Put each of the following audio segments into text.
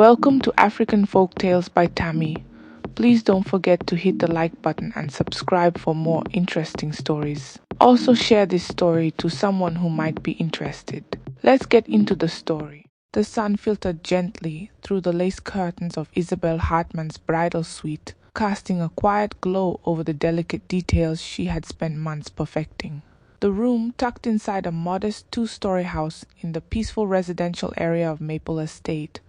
Welcome to African Folktales by Tammy. Please don't forget to hit the like button and subscribe for more interesting stories. Also share this story to someone who might be interested. Let's get into the story. The sun filtered gently through the lace curtains of Isabel Hartman's bridal suite, casting a quiet glow over the delicate details she had spent months perfecting. The room, tucked inside a modest two-story house in the peaceful residential area of Maple Estate,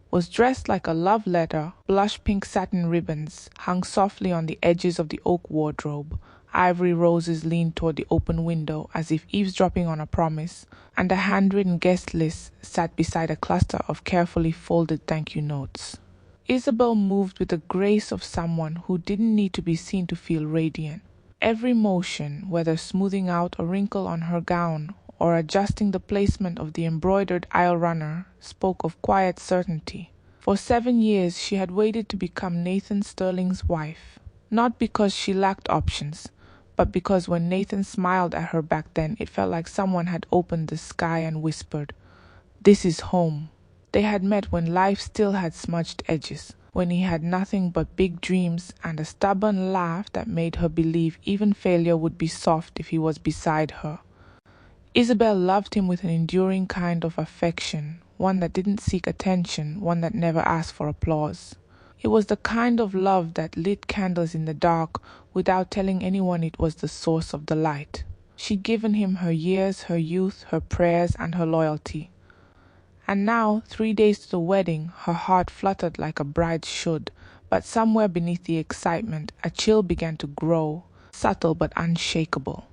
was dressed like a love letter. Blush pink satin ribbons hung softly on the edges of the oak wardrobe. Ivory roses leaned toward the open window as if eavesdropping on a promise, and a handwritten guest list sat beside a cluster of carefully folded thank you notes. Isabel moved with the grace of someone who didn't need to be seen to feel radiant. Every motion, whether smoothing out a wrinkle on her gown or adjusting the placement of the embroidered aisle runner, spoke of quiet certainty. For 7 years she had waited to become Nathan Sterling's wife, not because she lacked options, but because when Nathan smiled at her back then, it felt like someone had opened the sky and whispered, "This is home." They had met when life still had smudged edges, when he had nothing but big dreams and a stubborn laugh that made her believe even failure would be soft if he was beside her. Isabel loved him with an enduring kind of affection, one that didn't seek attention, one that never asked for applause. It was the kind of love that lit candles in the dark without telling anyone it was the source of the light. She'd given him her years, her youth, her prayers, and her loyalty. And now, 3 days to the wedding, her heart fluttered like a bride should, but somewhere beneath the excitement, a chill began to grow, subtle but unshakable.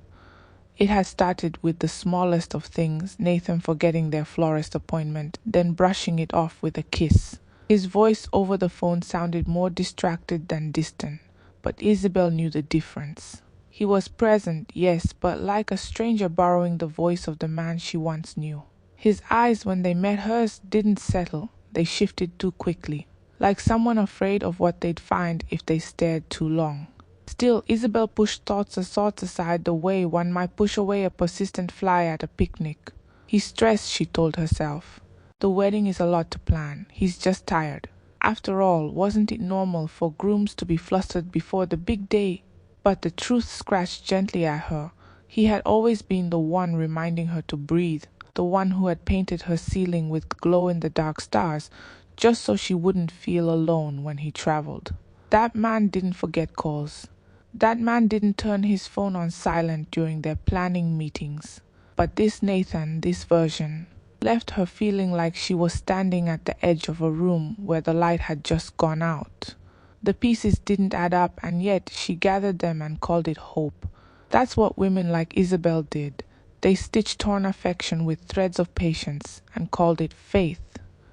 It had started with the smallest of things, Nathan forgetting their florist appointment, then brushing it off with a kiss. His voice over the phone sounded more distracted than distant, but Isabel knew the difference. He was present, yes, but like a stranger borrowing the voice of the man she once knew. His eyes, when they met hers, didn't settle. They shifted too quickly, like someone afraid of what they'd find if they stared too long. Still, Isabel pushed thoughts aside the way one might push away a persistent fly at a picnic. He's stressed, she told herself. The wedding is a lot to plan. He's just tired. After all, wasn't it normal for grooms to be flustered before the big day? But the truth scratched gently at her. He had always been the one reminding her to breathe, the one who had painted her ceiling with glow-in-the-dark stars, just so she wouldn't feel alone when he traveled. That man didn't forget calls. That man didn't turn his phone on silent during their planning meetings. But this Nathan, this version, left her feeling like she was standing at the edge of a room where the light had just gone out. The pieces didn't add up, and yet she gathered them and called it hope. That's what women like Isabel did. They stitched torn affection with threads of patience and called it faith.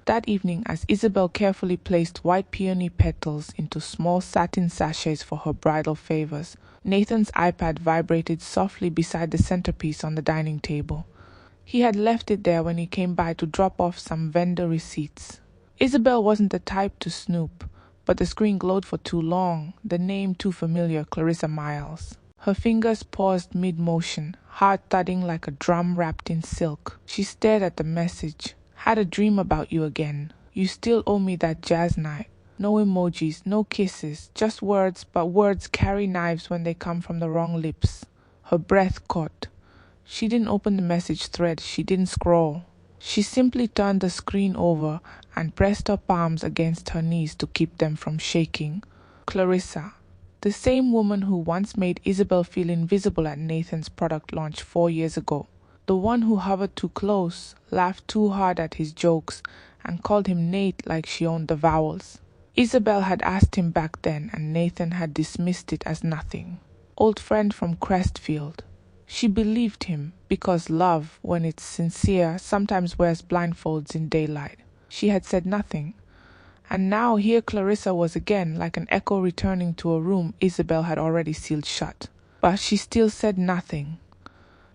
That evening, as Isabel carefully placed white peony petals into small satin sachets for her bridal favors, Nathan's iPad vibrated softly beside the centerpiece on the dining table. He had left it there when he came by to drop off some vendor receipts. Isabel wasn't the type to snoop, but the screen glowed for too long, the name too familiar, Clarissa Miles. Her fingers paused mid-motion, heart thudding like a drum wrapped in silk. She stared at the message. "Had a dream about you again. You still owe me that jazz night." No emojis, no kisses, just words, but words carry knives when they come from the wrong lips. Her breath caught. She didn't open the message thread, she didn't scroll. She simply turned the screen over and pressed her palms against her knees to keep them from shaking. Clarissa. The same woman who once made Isabel feel invisible at Nathan's product launch 4 years ago. The one who hovered too close, laughed too hard at his jokes, and called him Nate like she owned the vowels. Isabel had asked him back then, and Nathan had dismissed it as nothing. Old friend from Crestfield. She believed him, because love, when it's sincere, sometimes wears blindfolds in daylight. She had said nothing. And now here Clarissa was again, like an echo returning to a room Isabel had already sealed shut. But she still said nothing.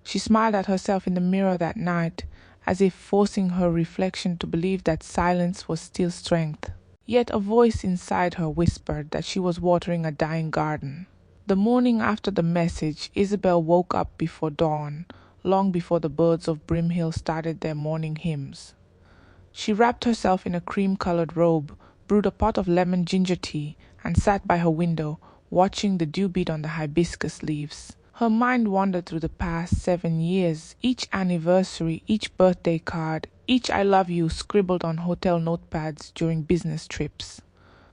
She smiled at herself in the mirror that night, as if forcing her reflection to believe that silence was still strength. Yet a voice inside her whispered that she was watering a dying garden. The morning after the message, Isabel woke up before dawn, long before the birds of Brimhill started their morning hymns. She wrapped herself in a cream-colored robe, brewed a pot of lemon ginger tea, and sat by her window, watching the dew bead on the hibiscus leaves. Her mind wandered through the past 7 years, each anniversary, each birthday card, each I love you scribbled on hotel notepads during business trips.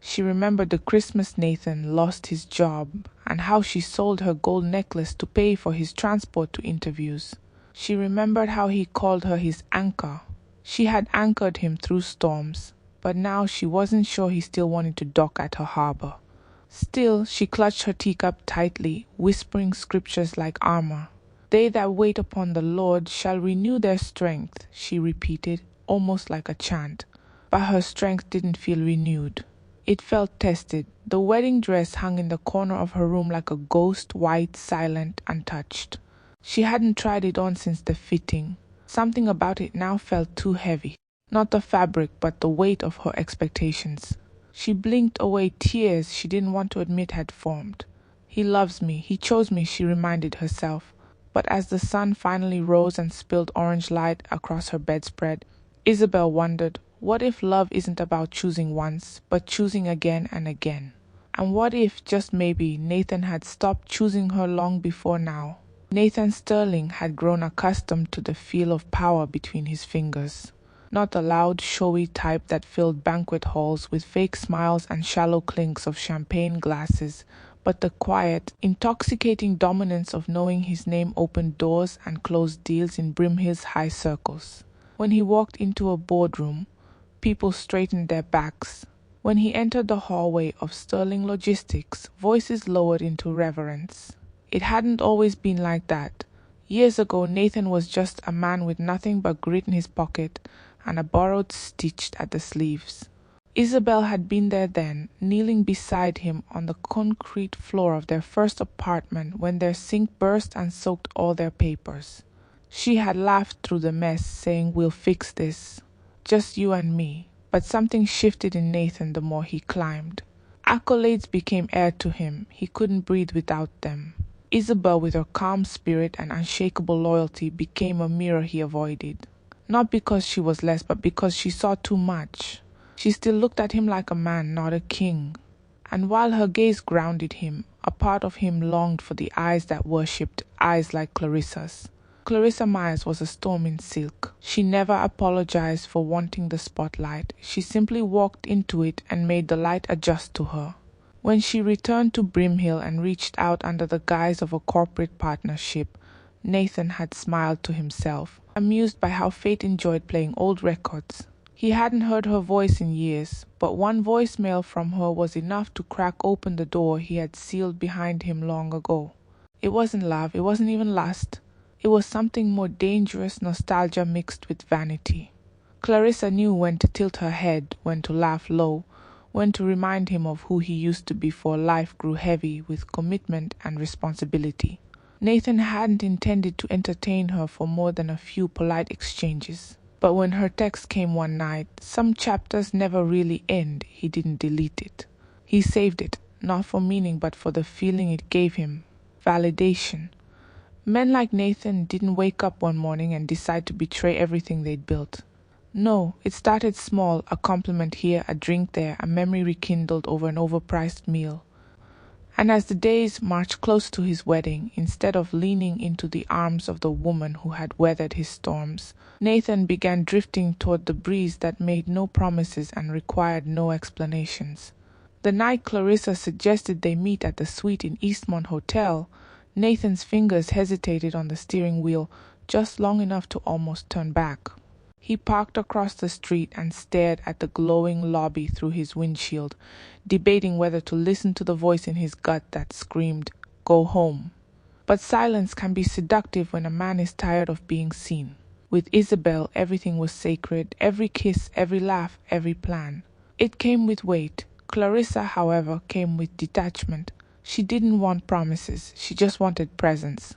She remembered the Christmas Nathan lost his job and how she sold her gold necklace to pay for his transport to interviews. She remembered how he called her his anchor. She had anchored him through storms, but now she wasn't sure he still wanted to dock at her harbor. Still, she clutched her teacup tightly, whispering scriptures like armor. "They that wait upon the Lord shall renew their strength," she repeated, almost like a chant. But her strength didn't feel renewed. It felt tested. The wedding dress hung in the corner of her room like a ghost, white, silent, untouched. She hadn't tried it on since the fitting. Something about it now felt too heavy. Not the fabric, but the weight of her expectations. She blinked away tears she didn't want to admit had formed. He loves me, he chose me, she reminded herself. But as the sun finally rose and spilled orange light across her bedspread, Isabel wondered, what if love isn't about choosing once, but choosing again and again? And what if, just maybe, Nathan had stopped choosing her long before now? Nathan Sterling had grown accustomed to the feel of power between his fingers. Not the loud, showy type that filled banquet halls with fake smiles and shallow clinks of champagne glasses, but the quiet, intoxicating dominance of knowing his name opened doors and closed deals in Brimhill's high circles. When he walked into a boardroom, people straightened their backs. When he entered the hallway of Sterling Logistics, voices lowered into reverence. It hadn't always been like that. Years ago, Nathan was just a man with nothing but grit in his pocket and a borrowed stitch at the sleeves. Isabel had been there then, kneeling beside him on the concrete floor of their first apartment when their sink burst and soaked all their papers. She had laughed through the mess, saying, "We'll fix this. Just you and me." But something shifted in Nathan the more he climbed. Accolades became air to him. He couldn't breathe without them. Isabel, with her calm spirit and unshakable loyalty, became a mirror he avoided. Not because she was less, but because she saw too much. She still looked at him like a man, not a king. And while her gaze grounded him, a part of him longed for the eyes that worshipped, eyes like Clarissa's. Clarissa Myers was a storm in silk. She never apologized for wanting the spotlight. She simply walked into it and made the light adjust to her. When she returned to Brimhill and reached out under the guise of a corporate partnership, Nathan had smiled to himself, amused by how fate enjoyed playing old records. He hadn't heard her voice in years, but one voicemail from her was enough to crack open the door he had sealed behind him long ago. It wasn't love, it wasn't even lust. It was something more dangerous, nostalgia mixed with vanity. Clarissa knew when to tilt her head, when to laugh low, when to remind him of who he used to be before life grew heavy with commitment and responsibility. Nathan hadn't intended to entertain her for more than a few polite exchanges. But when her text came one night, some chapters never really end, he didn't delete it. He saved it, not for meaning but for the feeling it gave him. Validation. Men like Nathan didn't wake up one morning and decide to betray everything they'd built. No, it started small, a compliment here, a drink there, a memory rekindled over an overpriced meal. And as the days marched close to his wedding, instead of leaning into the arms of the woman who had weathered his storms, Nathan began drifting toward the breeze that made no promises and required no explanations. The night Clarissa suggested they meet at the suite in Eastmont Hotel, Nathan's fingers hesitated on the steering wheel just long enough to almost turn back. He parked across the street and stared at the glowing lobby through his windshield, debating whether to listen to the voice in his gut that screamed, "Go home." But silence can be seductive when a man is tired of being seen. With Isabel, everything was sacred, every kiss, every laugh, every plan. It came with weight. Clarissa, however, came with detachment. She didn't want promises, she just wanted presence.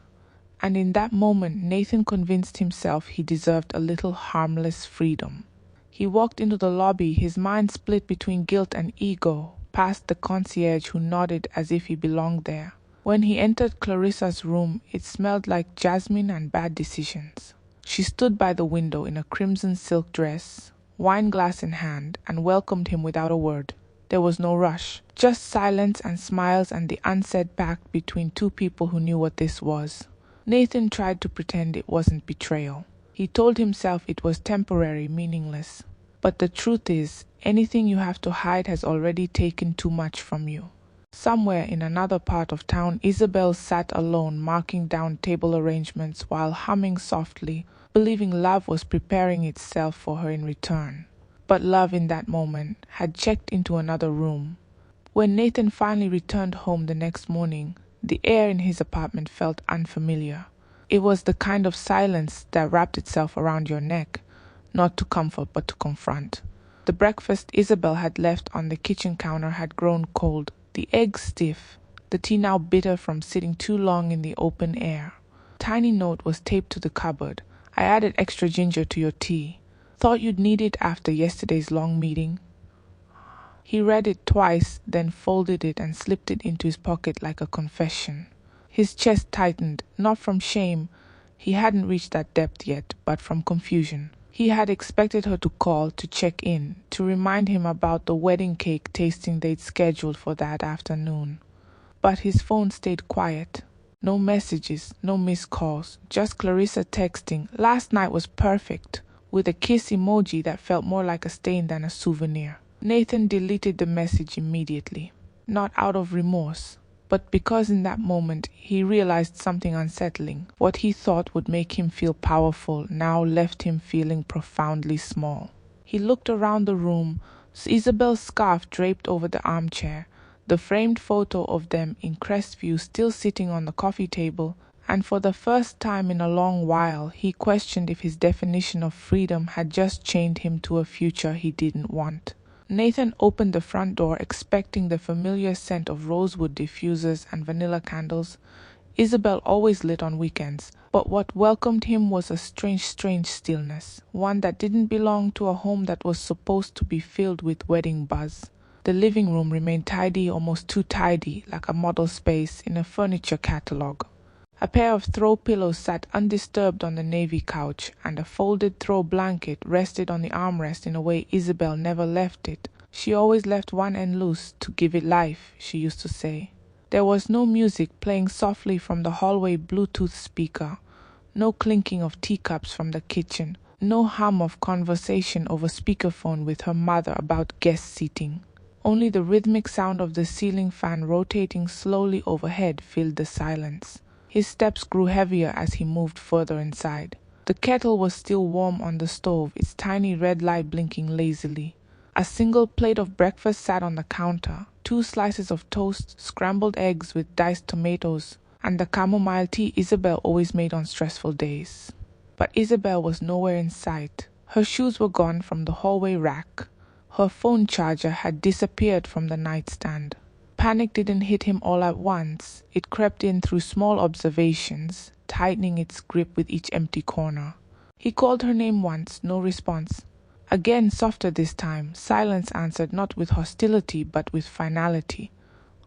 And in that moment, Nathan convinced himself he deserved a little harmless freedom. He walked into the lobby, his mind split between guilt and ego, past the concierge who nodded as if he belonged there. When he entered Clarissa's room, it smelled like jasmine and bad decisions. She stood by the window in a crimson silk dress, wine glass in hand, and welcomed him without a word. There was no rush, just silence and smiles and the unsaid pact between two people who knew what this was. Nathan tried to pretend it wasn't betrayal. He told himself it was temporary, meaningless. But the truth is, anything you have to hide has already taken too much from you. Somewhere in another part of town, Isabel sat alone, marking down table arrangements while humming softly, believing love was preparing itself for her in return. But love in that moment had checked into another room. When Nathan finally returned home the next morning, the air in his apartment felt unfamiliar. It was the kind of silence that wrapped itself around your neck, not to comfort but to confront. The breakfast Isabel had left on the kitchen counter had grown cold, the eggs stiff, the tea now bitter from sitting too long in the open air. Tiny note was taped to the cupboard. I added extra ginger to your tea. Thought you'd need it after yesterday's long meeting. He read it twice, then folded it and slipped it into his pocket like a confession. His chest tightened, not from shame, he hadn't reached that depth yet, but from confusion. He had expected her to call, to check in, to remind him about the wedding cake tasting they'd scheduled for that afternoon. But his phone stayed quiet. No messages, no missed calls, just Clarissa texting, "Last night was perfect," with a kiss emoji that felt more like a stain than a souvenir. Nathan deleted the message immediately, not out of remorse, but because in that moment he realized something unsettling. What he thought would make him feel powerful now left him feeling profoundly small. He looked around the room, Isabel's scarf draped over the armchair, the framed photo of them in Crestview still sitting on the coffee table, and for the first time in a long while he questioned if his definition of freedom had just chained him to a future he didn't want. Nathan opened the front door expecting the familiar scent of rosewood diffusers and vanilla candles Isabel always lit on weekends, but what welcomed him was a strange stillness, one that didn't belong to a home that was supposed to be filled with wedding buzz. The living room remained tidy, almost too tidy, like a model space in a furniture catalog. A pair of throw pillows sat undisturbed on the navy couch, and a folded throw blanket rested on the armrest in a way Isabel never left it. She always left one end loose to give it life, she used to say. There was no music playing softly from the hallway Bluetooth speaker, no clinking of teacups from the kitchen, no hum of conversation over speakerphone with her mother about guest seating. Only the rhythmic sound of the ceiling fan rotating slowly overhead filled the silence. His steps grew heavier as he moved further inside. The kettle was still warm on the stove, its tiny red light blinking lazily. A single plate of breakfast sat on the counter, 2 slices of toast, scrambled eggs with diced tomatoes, and the chamomile tea Isabel always made on stressful days. But Isabel was nowhere in sight. Her shoes were gone from the hallway rack. Her phone charger had disappeared from the nightstand. Panic didn't hit him all at once. It crept in through small observations, tightening its grip with each empty corner. He called her name once, no response. Again, softer this time, silence answered not with hostility but with finality.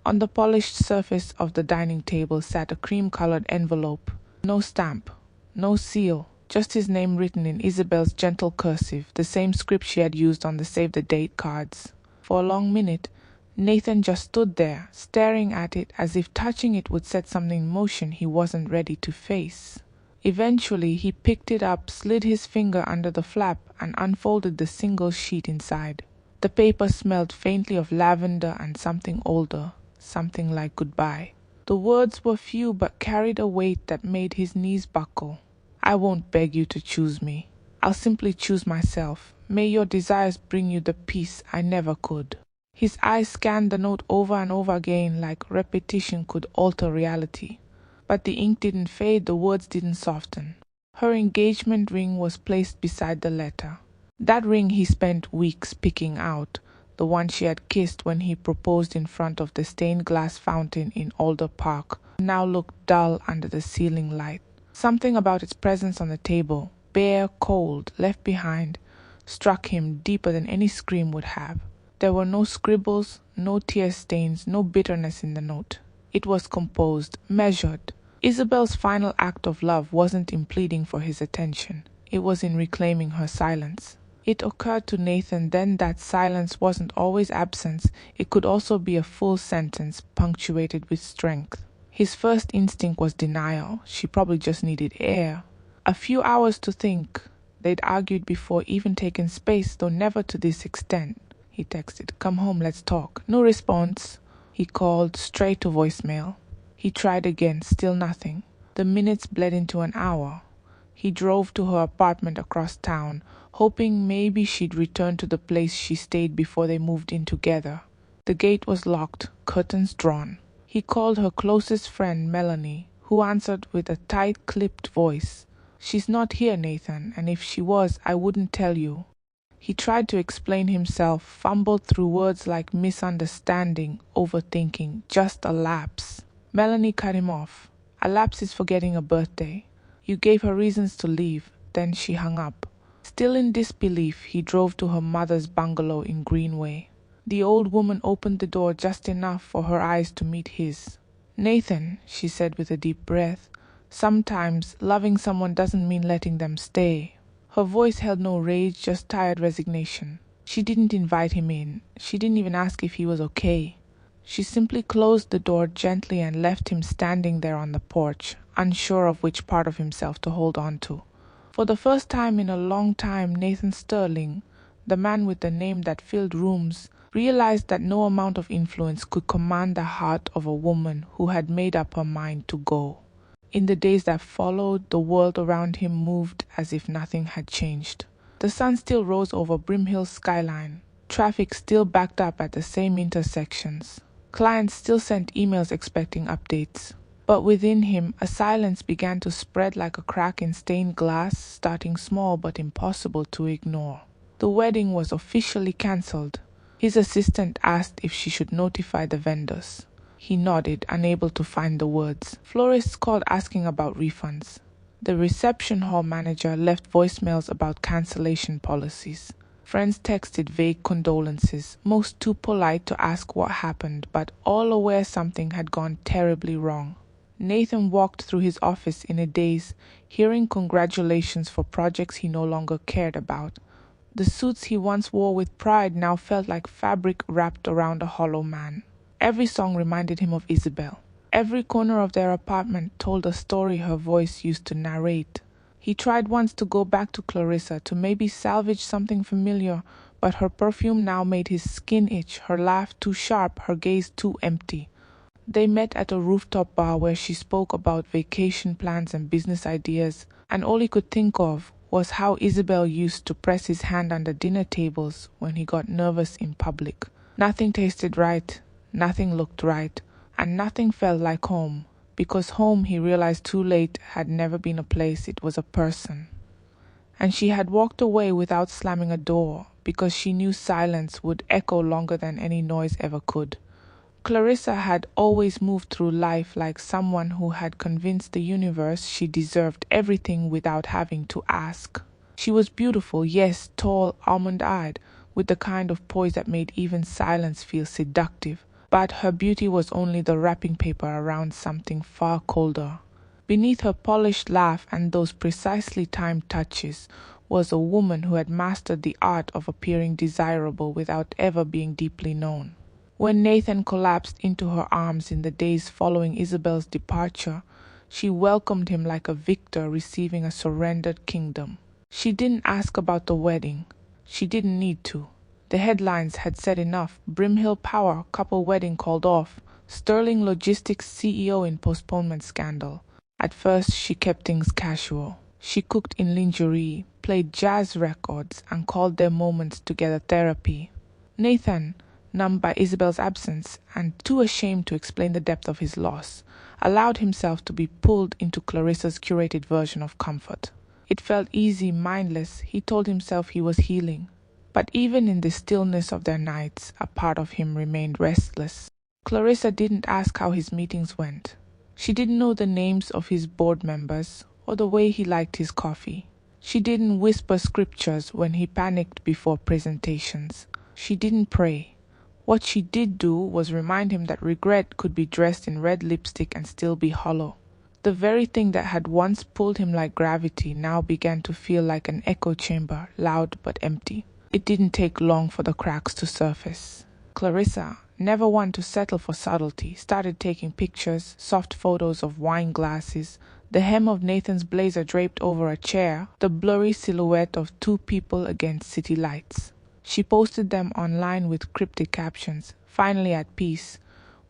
On the polished surface of the dining table sat a cream-colored envelope. No stamp, no seal, just his name written in Isabel's gentle cursive, the same script she had used on the save-the-date cards. For a long minute, Nathan just stood there, staring at it as if touching it would set something in motion he wasn't ready to face. Eventually, he picked it up, slid his finger under the flap, and unfolded the single sheet inside. The paper smelled faintly of lavender and something older, something like goodbye. The words were few but carried a weight that made his knees buckle. "I won't beg you to choose me. I'll simply choose myself. May your desires bring you the peace I never could." His eyes scanned the note over and over again like repetition could alter reality. But the ink didn't fade, the words didn't soften. Her engagement ring was placed beside the letter. That ring he spent weeks picking out, the one she had kissed when he proposed in front of the stained glass fountain in Alder Park, now looked dull under the ceiling light. Something about its presence on the table, bare, cold, left behind, struck him deeper than any scream would have. There were no scribbles, no tear stains, no bitterness in the note. It was composed, measured. Isabel's final act of love wasn't in pleading for his attention. It was in reclaiming her silence. It occurred to Nathan then that silence wasn't always absence, it could also be a full sentence punctuated with strength. His first instinct was denial. She probably just needed air. A few hours to think. They'd argued before, even taken space, though never to this extent. He texted, "Come home, let's talk." No response. He called straight to voicemail. He tried again, still nothing. The minutes bled into an hour. He drove to her apartment across town, hoping maybe she'd return to the place she stayed before they moved in together. The gate was locked, curtains drawn. He called her closest friend, Melanie, who answered with a tight, clipped voice. "She's not here, Nathan, and if she was, I wouldn't tell you." He tried to explain himself, fumbled through words like misunderstanding, overthinking, just a lapse. Melanie cut him off. "A lapse is forgetting a birthday. You gave her reasons to leave." Then she hung up. Still in disbelief, he drove to her mother's bungalow in Greenway. The old woman opened the door just enough for her eyes to meet his. "Nathan," she said with a deep breath, "sometimes loving someone doesn't mean letting them stay." Her voice held no rage, just tired resignation. She didn't invite him in. She didn't even ask if he was okay. She simply closed the door gently and left him standing there on the porch, unsure of which part of himself to hold on to. For the first time in a long time, Nathan Sterling, the man with the name that filled rooms, realized that no amount of influence could command the heart of a woman who had made up her mind to go. In the days that followed, the world around him moved as if nothing had changed. The sun still rose over Brimhill's skyline. Traffic still backed up at the same intersections. Clients still sent emails expecting updates. But within him, a silence began to spread like a crack in stained glass, starting small but impossible to ignore. The wedding was officially cancelled. His assistant asked if she should notify the vendors. He nodded, unable to find the words. Florists called asking about refunds. The reception hall manager left voicemails about cancellation policies. Friends texted vague condolences, most too polite to ask what happened, but all aware something had gone terribly wrong. Nathan walked through his office in a daze, hearing congratulations for projects he no longer cared about. The suits he once wore with pride now felt like fabric wrapped around a hollow man. Every song reminded him of Isabel. Every corner of their apartment told a story her voice used to narrate. He tried once to go back to Clarissa to maybe salvage something familiar, but her perfume now made his skin itch, her laugh too sharp, her gaze too empty. They met at a rooftop bar where she spoke about vacation plans and business ideas, and all he could think of was how Isabel used to press his hand under dinner tables when he got nervous in public. Nothing tasted right, nothing looked right, and nothing felt like home, because home, he realized too late, had never been a place, it was a person. And she had walked away without slamming a door, because she knew silence would echo longer than any noise ever could. Clarissa had always moved through life like someone who had convinced the universe she deserved everything without having to ask. She was beautiful, yes, tall, almond-eyed, with the kind of poise that made even silence feel seductive. But her beauty was only the wrapping paper around something far colder. Beneath her polished laugh and those precisely timed touches was a woman who had mastered the art of appearing desirable without ever being deeply known. When Nathan collapsed into her arms in the days following Isabel's departure, she welcomed him like a victor receiving a surrendered kingdom. She didn't ask about the wedding. She didn't need to. The headlines had said enough. Brimhill Power couple wedding called off. Sterling Logistics CEO in postponement scandal. At first, she kept things casual. She cooked in lingerie, played jazz records, and called their moments together therapy. Nathan, numbed by Isabel's absence and too ashamed to explain the depth of his loss, allowed himself to be pulled into Clarissa's curated version of comfort. It felt easy, mindless. He told himself he was healing. But even in the stillness of their nights, a part of him remained restless. Clarissa didn't ask how his meetings went. She didn't know the names of his board members or the way he liked his coffee. She didn't whisper scriptures when he panicked before presentations. She didn't pray. What she did do was remind him that regret could be dressed in red lipstick and still be hollow. The very thing that had once pulled him like gravity now began to feel like an echo chamber, loud but empty. It didn't take long for the cracks to surface. Clarissa, never one to settle for subtlety, started taking pictures, soft photos of wine glasses, the hem of Nathan's blazer draped over a chair, the blurry silhouette of two people against city lights. She posted them online with cryptic captions, finally at peace.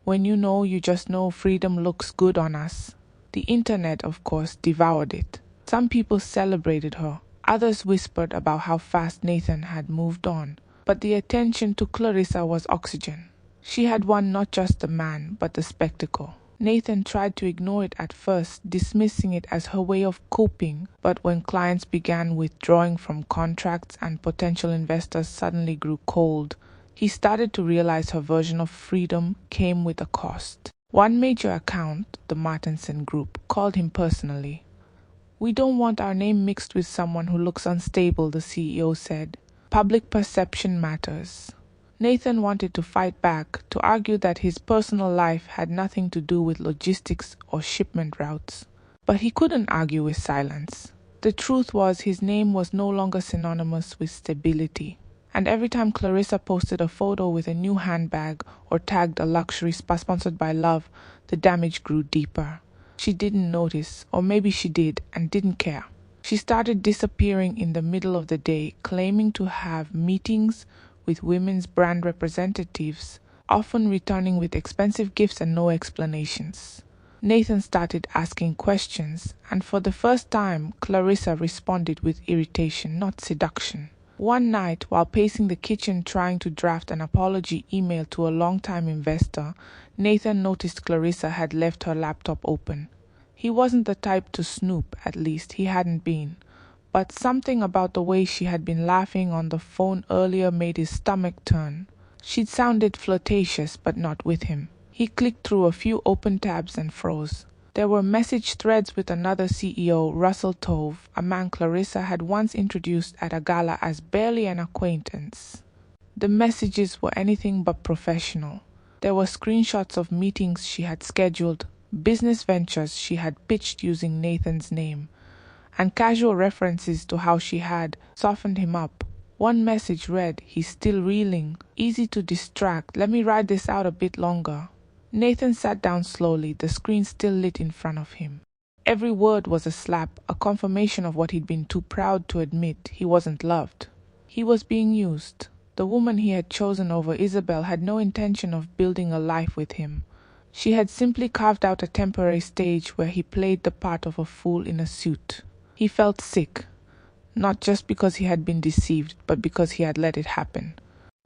When you know, you just know freedom looks good on us. The internet, of course, devoured it. Some people celebrated her. Others whispered about how fast Nathan had moved on. But the attention to Clarissa was oxygen. She had won not just the man, but the spectacle. Nathan tried to ignore it at first, dismissing it as her way of coping. But when clients began withdrawing from contracts and potential investors suddenly grew cold, he started to realize her version of freedom came with a cost. One major account, the Martinson Group, called him personally. "We don't want our name mixed with someone who looks unstable," the CEO said. "Public perception matters." Nathan wanted to fight back, to argue that his personal life had nothing to do with logistics or shipment routes. But he couldn't argue with silence. The truth was his name was no longer synonymous with stability. And every time Clarissa posted a photo with a new handbag or tagged a luxury spa sponsored by Love, the damage grew deeper. She didn't notice, or maybe she did and didn't care. She started disappearing in the middle of the day, claiming to have meetings with women's brand representatives, often returning with expensive gifts and no explanations. Nathan started asking questions, and for the first time, Clarissa responded with irritation, not seduction. One night, while pacing the kitchen trying to draft an apology email to a longtime investor, Nathan noticed Clarissa had left her laptop open. He wasn't the type to snoop, at least he hadn't been. But something about the way she had been laughing on the phone earlier made his stomach turn. She'd sounded flirtatious, but not with him. He clicked through a few open tabs and froze. There were message threads with another CEO, Russell Tove, a man Clarissa had once introduced at a gala as barely an acquaintance. The messages were anything but professional. There were screenshots of meetings she had scheduled, business ventures she had pitched using Nathan's name, and casual references to how she had softened him up. One message read, "He's still reeling. Easy to distract. Let me ride this out a bit longer." Nathan sat down slowly, the screen still lit in front of him. Every word was a slap, a confirmation of what he'd been too proud to admit: he wasn't loved. He was being used. The woman he had chosen over Isabel had no intention of building a life with him. She had simply carved out a temporary stage where he played the part of a fool in a suit. He felt sick, not just because he had been deceived, but because he had let it happen.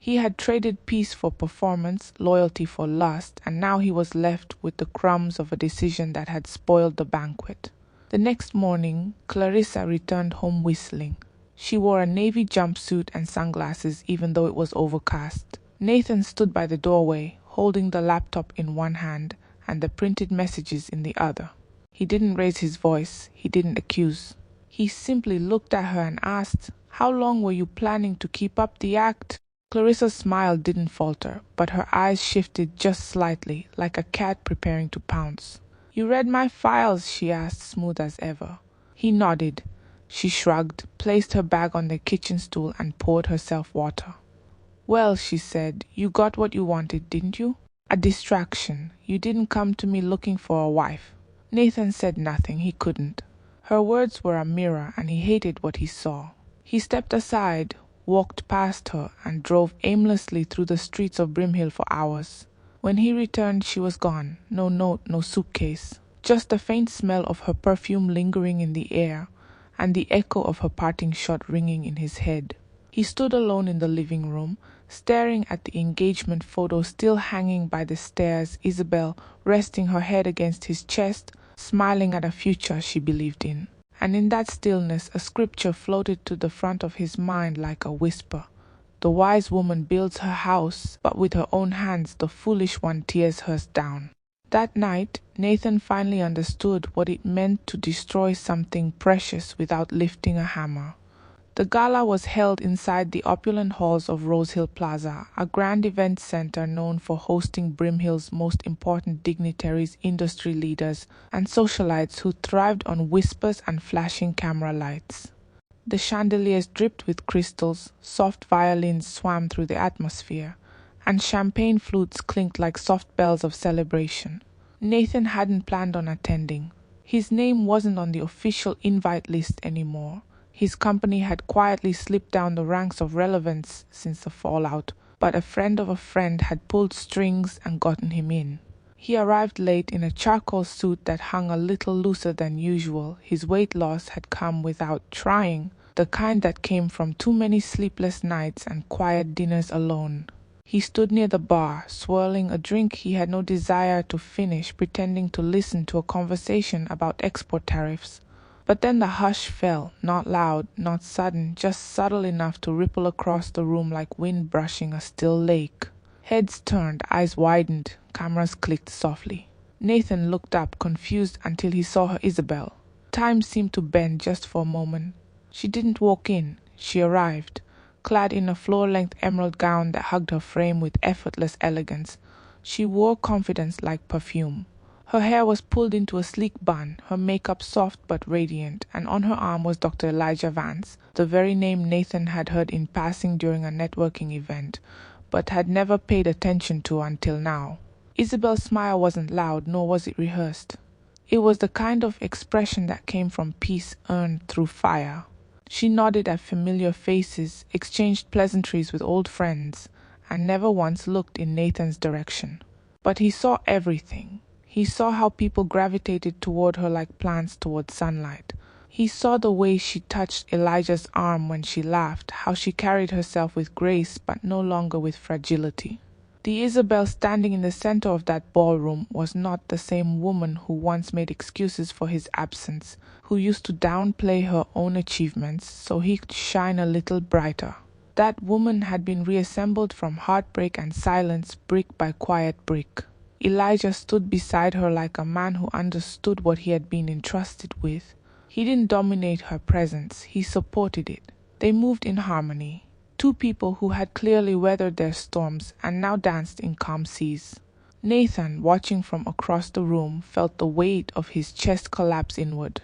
He had traded peace for performance, loyalty for lust, and now he was left with the crumbs of a decision that had spoiled the banquet. The next morning, Clarissa returned home whistling. She wore a navy jumpsuit and sunglasses even though it was overcast. Nathan stood by the doorway, holding the laptop in one hand and the printed messages in the other. He didn't raise his voice, he didn't accuse. He simply looked at her and asked, "How long were you planning to keep up the act?" Clarissa's smile didn't falter, but her eyes shifted just slightly, like a cat preparing to pounce. "You read my files?" she asked, smooth as ever. He nodded. She shrugged, placed her bag on the kitchen stool, and poured herself water. "Well," she said, "you got what you wanted, didn't you? A distraction. You didn't come to me looking for a wife." Nathan said nothing. He couldn't. Her words were a mirror, and he hated what he saw. He stepped aside, walked past her, and drove aimlessly through the streets of Brimhill for hours. When he returned, she was gone. No note, no suitcase. Just the faint smell of her perfume lingering in the air, and the echo of her parting shot ringing in his head. He stood alone in the living room, staring at the engagement photo still hanging by the stairs, Isabel resting her head against his chest, smiling at a future she believed in. And in that stillness, a scripture floated to the front of his mind like a whisper. The wise woman builds her house, but with her own hands the foolish one tears hers down. That night, Nathan finally understood what it meant to destroy something precious without lifting a hammer. The gala was held inside the opulent halls of Rose Hill Plaza, a grand event center known for hosting Brimhill's most important dignitaries, industry leaders, and socialites who thrived on whispers and flashing camera lights. The chandeliers dripped with crystals, soft violins swam through the atmosphere, and champagne flutes clinked like soft bells of celebration. Nathan hadn't planned on attending. His name wasn't on the official invite list anymore. His company had quietly slipped down the ranks of relevance since the fallout, but a friend of a friend had pulled strings and gotten him in. He arrived late in a charcoal suit that hung a little looser than usual. His weight loss had come without trying, the kind that came from too many sleepless nights and quiet dinners alone. He stood near the bar, swirling a drink he had no desire to finish, pretending to listen to a conversation about export tariffs. But then the hush fell, not loud, not sudden, just subtle enough to ripple across the room like wind brushing a still lake. Heads turned, eyes widened, cameras clicked softly. Nathan looked up, confused until he saw her Isabel. Time seemed to bend just for a moment. She didn't walk in, she arrived, clad in a floor-length emerald gown that hugged her frame with effortless elegance. She wore confidence like perfume. Her hair was pulled into a sleek bun, her makeup soft but radiant, and on her arm was Dr. Elijah Vance, the very name Nathan had heard in passing during a networking event, but had never paid attention to until now. Isabel's smile wasn't loud, nor was it rehearsed. It was the kind of expression that came from peace earned through fire. She nodded at familiar faces, exchanged pleasantries with old friends, and never once looked in Nathan's direction. But he saw everything. He saw how people gravitated toward her like plants toward sunlight. He saw the way she touched Elijah's arm when she laughed, how she carried herself with grace but no longer with fragility. The Isabel standing in the center of that ballroom was not the same woman who once made excuses for his absence, who used to downplay her own achievements so he could shine a little brighter. That woman had been reassembled from heartbreak and silence, brick by quiet brick. Elijah stood beside her like a man who understood what he had been entrusted with. He didn't dominate her presence, he supported it. They moved in harmony. Two people who had clearly weathered their storms and now danced in calm seas. Nathan, watching from across the room, felt the weight of his chest collapse inward.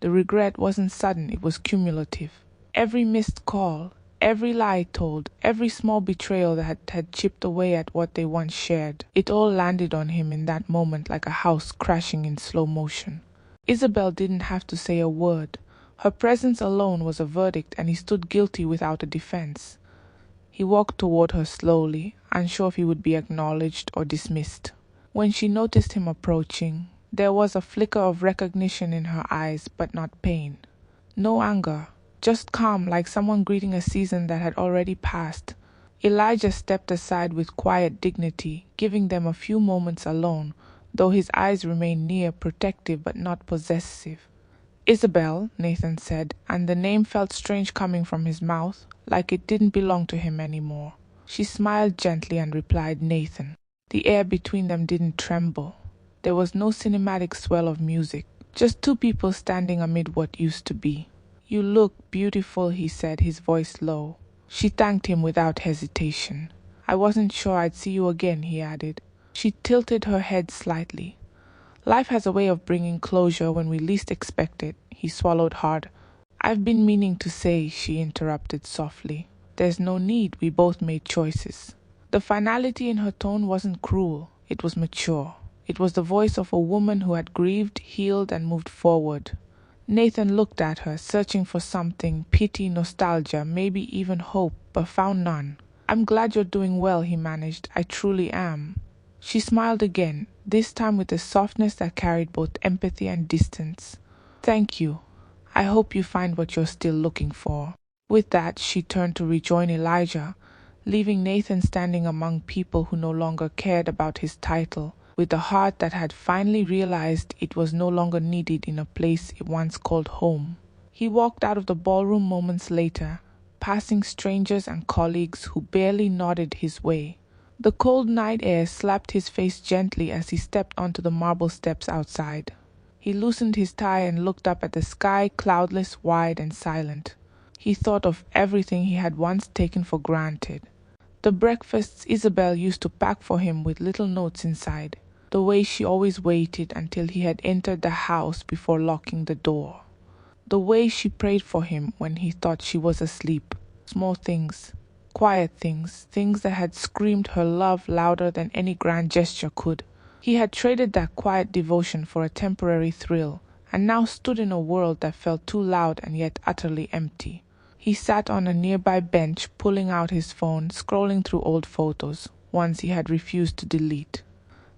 The regret wasn't sudden, it was cumulative. Every missed call, every lie told, every small betrayal that had chipped away at what they once shared, it all landed on him in that moment like a house crashing in slow motion. Isabel didn't have to say a word. Her presence alone was a verdict, and he stood guilty without a defense. He walked toward her slowly, unsure if he would be acknowledged or dismissed. When she noticed him approaching, there was a flicker of recognition in her eyes, but not pain. No anger, just calm, like someone greeting a season that had already passed. Elijah stepped aside with quiet dignity, giving them a few moments alone, though his eyes remained near, protective but not possessive. "Isabel," Nathan said, and the name felt strange coming from his mouth, like it didn't belong to him anymore. She smiled gently and replied, "Nathan." The air between them didn't tremble. There was no cinematic swell of music, just two people standing amid what used to be. "You look beautiful," he said, his voice low. She thanked him without hesitation. "I wasn't sure I'd see you again," he added. She tilted her head slightly. "Life has a way of bringing closure when we least expect it," he swallowed hard. "I've been meaning to say," she interrupted softly. "There's no need, we both made choices." The finality in her tone wasn't cruel, it was mature. It was the voice of a woman who had grieved, healed, and moved forward. Nathan looked at her, searching for something, pity, nostalgia, maybe even hope, but found none. "I'm glad you're doing well," he managed. "I truly am." She smiled again, this time with a softness that carried both empathy and distance. "Thank you. I hope you find what you're still looking for." With that, she turned to rejoin Elijah, leaving Nathan standing among people who no longer cared about his title, with a heart that had finally realized it was no longer needed in a place it once called home. He walked out of the ballroom moments later, passing strangers and colleagues who barely nodded his way. The cold night air slapped his face gently as he stepped onto the marble steps outside. He loosened his tie and looked up at the sky, cloudless, wide, and silent. He thought of everything he had once taken for granted. The breakfasts Isabel used to pack for him with little notes inside. The way she always waited until he had entered the house before locking the door. The way she prayed for him when he thought she was asleep. Small things, quiet things, things that had screamed her love louder than any grand gesture could. He had traded that quiet devotion for a temporary thrill, and now stood in a world that felt too loud and yet utterly empty. He sat on a nearby bench, pulling out his phone, scrolling through old photos, ones he had refused to delete.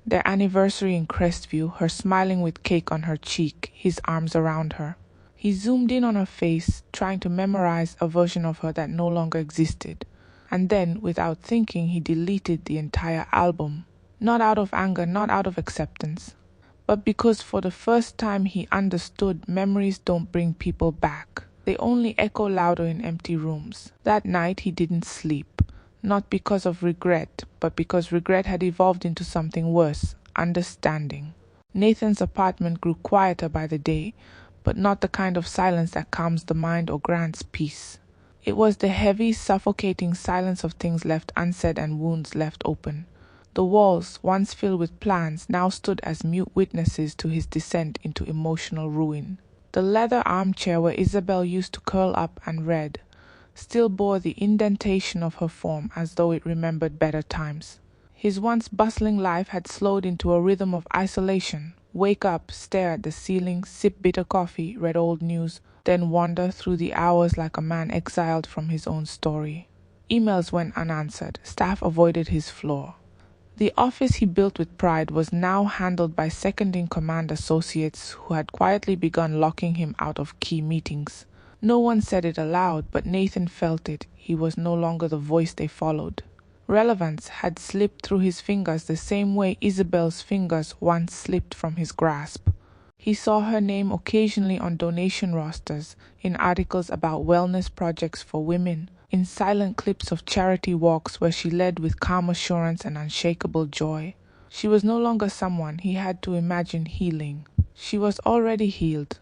Their anniversary in Crestview, her smiling with cake on her cheek, his arms around her. He zoomed in on her face, trying to memorize a version of her that no longer existed. And then, without thinking, he deleted the entire album. Not out of anger, not out of acceptance, but because for the first time he understood memories don't bring people back. They only echo louder in empty rooms. That night he didn't sleep, not because of regret, but because regret had evolved into something worse, understanding. Nathan's apartment grew quieter by the day, but not the kind of silence that calms the mind or grants peace. It was the heavy, suffocating silence of things left unsaid and wounds left open. The walls, once filled with plans, now stood as mute witnesses to his descent into emotional ruin. The leather armchair where Isabel used to curl up and read still bore the indentation of her form as though it remembered better times. His once bustling life had slowed into a rhythm of isolation. Wake up, stare at the ceiling, sip bitter coffee, read old news, then wander through the hours like a man exiled from his own story. Emails went unanswered. Staff avoided his floor. The office he built with pride was now handled by second-in-command associates who had quietly begun locking him out of key meetings. No one said it aloud, but Nathan felt it. He was no longer the voice they followed. Relevance had slipped through his fingers the same way Isabel's fingers once slipped from his grasp. He saw her name occasionally on donation rosters, in articles about wellness projects for women, in silent clips of charity walks where she led with calm assurance and unshakable joy. She was no longer someone he had to imagine healing. She was already healed.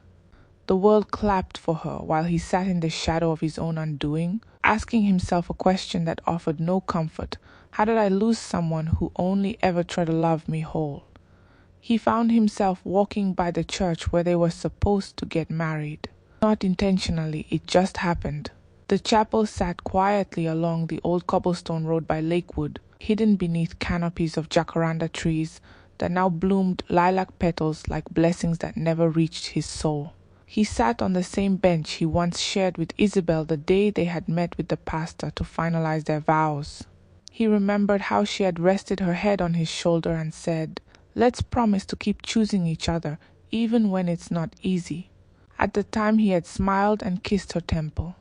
The world clapped for her while he sat in the shadow of his own undoing, asking himself a question that offered no comfort. How did I lose someone who only ever tried to love me whole? He found himself walking by the church where they were supposed to get married. Not intentionally, it just happened. The chapel sat quietly along the old cobblestone road by Lakewood, hidden beneath canopies of jacaranda trees that now bloomed lilac petals like blessings that never reached his soul. He sat on the same bench he once shared with Isabel the day they had met with the pastor to finalize their vows. He remembered how she had rested her head on his shoulder and said, "Let's promise to keep choosing each other, even when it's not easy." At the time he had smiled and kissed her temple.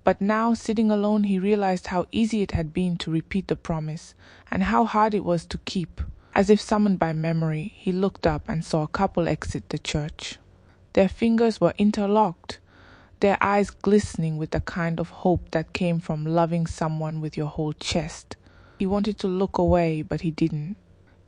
But now, sitting alone, he realized how easy it had been to repeat the promise, and how hard it was to keep. As if summoned by memory, he looked up and saw a couple exit the church. Their fingers were interlocked, their eyes glistening with the kind of hope that came from loving someone with your whole chest. He wanted to look away, but he didn't.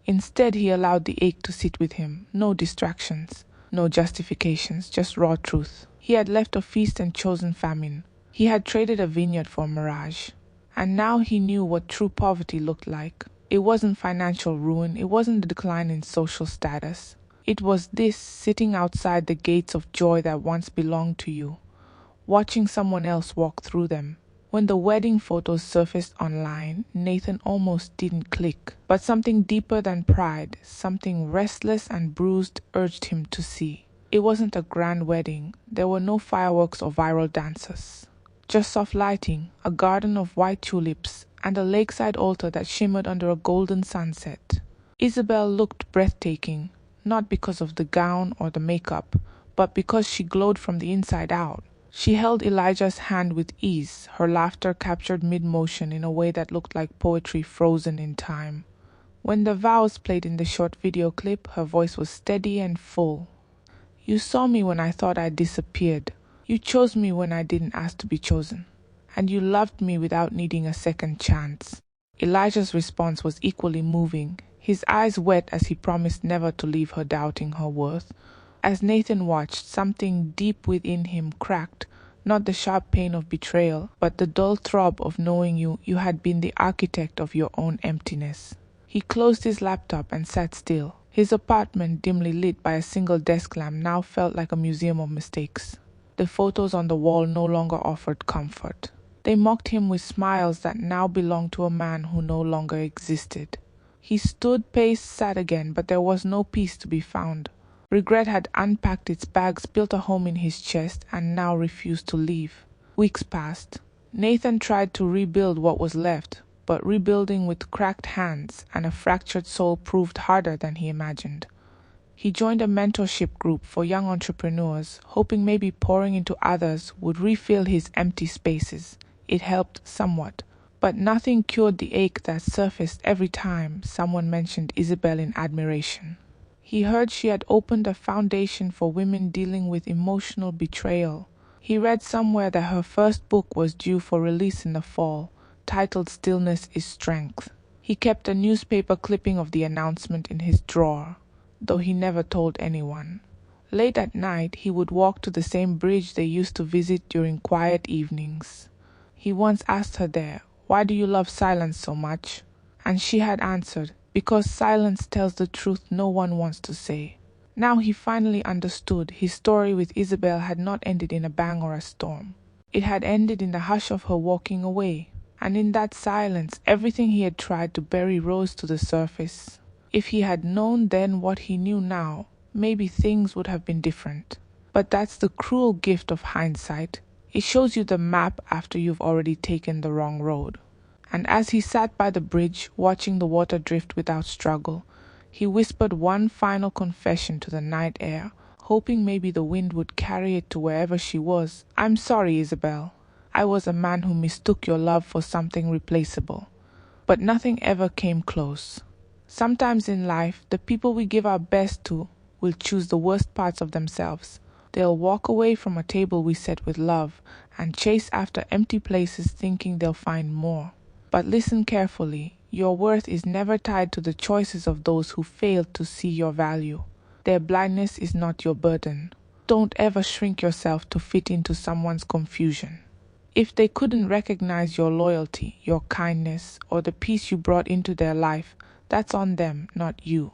Instead, he allowed the ache to sit with him. No distractions, no justifications, just raw truth. He had left a feast and chosen famine. He had traded a vineyard for a mirage. And now he knew what true poverty looked like. It wasn't financial ruin, it wasn't the decline in social status. It was this, sitting outside the gates of joy that once belonged to you, watching someone else walk through them. When the wedding photos surfaced online, Nathan almost didn't click. But something deeper than pride, something restless and bruised, urged him to see. It wasn't a grand wedding. There were no fireworks or viral dances. Just soft lighting, a garden of white tulips, and a lakeside altar that shimmered under a golden sunset. Isabel looked breathtaking, not because of the gown or the makeup, but because she glowed from the inside out. She held Elijah's hand with ease, her laughter captured mid-motion in a way that looked like poetry frozen in time. When the vows played in the short video clip, her voice was steady and full. "You saw me when I thought I disappeared. You chose me when I didn't ask to be chosen. And you loved me without needing a second chance." Elijah's response was equally moving, his eyes wet as he promised never to leave her doubting her worth. As Nathan watched, something deep within him cracked, Not the sharp pain of betrayal, but the dull throb of knowing you had been the architect of your own emptiness. He closed his laptop and sat still. His apartment, dimly lit by a single desk lamp, now felt like a museum of mistakes. The photos on the wall no longer offered comfort. They mocked him with smiles that now belonged to a man who no longer existed. He stood, paced, sat again, but there was no peace to be found. Regret had unpacked its bags, built a home in his chest, and now refused to leave. Weeks passed. Nathan tried to rebuild what was left, but rebuilding with cracked hands and a fractured soul proved harder than he imagined. He joined a mentorship group for young entrepreneurs, hoping maybe pouring into others would refill his empty spaces. It helped somewhat, but nothing cured the ache that surfaced every time someone mentioned Isabel in admiration. He heard she had opened a foundation for women dealing with emotional betrayal. He read somewhere that her first book was due for release in the fall, titled Stillness is Strength. He kept a newspaper clipping of the announcement in his drawer, though he never told anyone. Late at night, he would walk to the same bridge they used to visit during quiet evenings. He once asked her there, "Why do you love silence so much?" And she had answered, "Because silence tells the truth no one wants to say." Now he finally understood his story with Isabel had not ended in a bang or a storm. It had ended in the hush of her walking away. And in that silence, everything he had tried to bury rose to the surface. If he had known then what he knew now, maybe things would have been different. But that's the cruel gift of hindsight. It shows you the map after you've already taken the wrong road. And as he sat by the bridge, watching the water drift without struggle, he whispered one final confession to the night air, hoping maybe the wind would carry it to wherever she was. "I'm sorry, Isabel. I was a man who mistook your love for something replaceable." But nothing ever came close. Sometimes in life, the people we give our best to will choose the worst parts of themselves. They'll walk away from a table we set with love and chase after empty places thinking they'll find more. But listen carefully. Your worth is never tied to the choices of those who failed to see your value. Their blindness is not your burden. Don't ever shrink yourself to fit into someone's confusion. If they couldn't recognize your loyalty, your kindness, or the peace you brought into their life, that's on them, not you.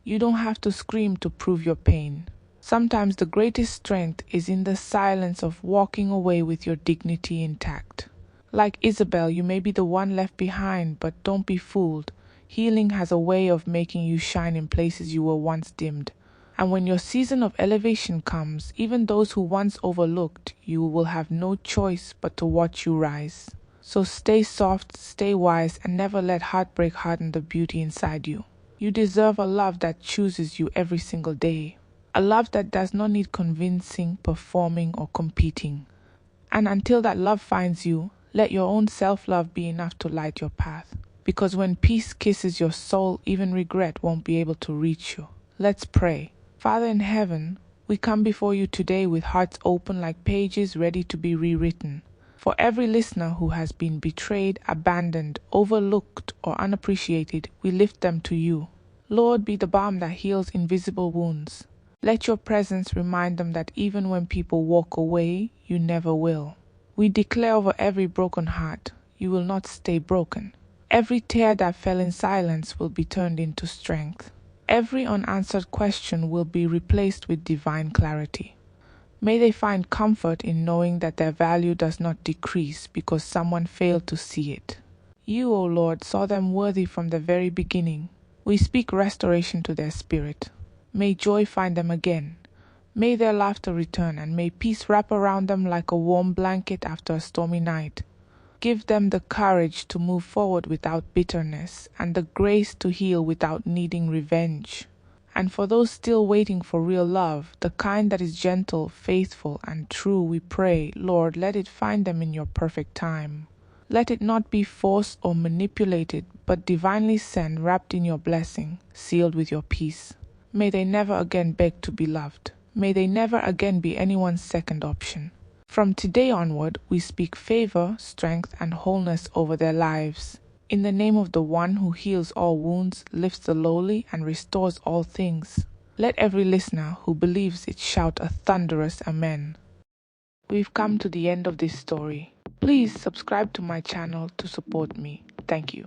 You don't have to scream to prove your pain. Sometimes the greatest strength is in the silence of walking away with your dignity intact. Like Isabel, you may be the one left behind, but don't be fooled. Healing has a way of making you shine in places you were once dimmed. And when your season of elevation comes, even those who once overlooked you will have no choice but to watch you rise. So stay soft, stay wise, and never let heartbreak harden the beauty inside you. You deserve a love that chooses you every single day. A love that does not need convincing, performing, or competing. And until that love finds you, let your own self-love be enough to light your path. Because when peace kisses your soul, even regret won't be able to reach you. Let's pray. Father in heaven, we come before you today with hearts open like pages ready to be rewritten. For every listener who has been betrayed, abandoned, overlooked, or unappreciated, we lift them to you. Lord, be the balm that heals invisible wounds. Let your presence remind them that even when people walk away, you never will. We declare over every broken heart, you will not stay broken. Every tear that fell in silence will be turned into strength. Every unanswered question will be replaced with divine clarity. May they find comfort in knowing that their value does not decrease because someone failed to see it. You, O Lord, saw them worthy from the very beginning. We speak restoration to their spirit. May joy find them again. May their laughter return, and may peace wrap around them like a warm blanket after a stormy night. Give them the courage to move forward without bitterness, and the grace to heal without needing revenge. And for those still waiting for real love, the kind that is gentle, faithful, and true, we pray, Lord, let it find them in your perfect time. Let it not be forced or manipulated, but divinely sent, wrapped in your blessing, sealed with your peace. May they never again beg to be loved. May they never again be anyone's second option. From today onward, we speak favor, strength, and wholeness over their lives. In the name of the one who heals all wounds, lifts the lowly, and restores all things. Let every listener who believes it shout a thunderous amen. we've come to the end of this story. Please subscribe to my channel to support me. Thank you.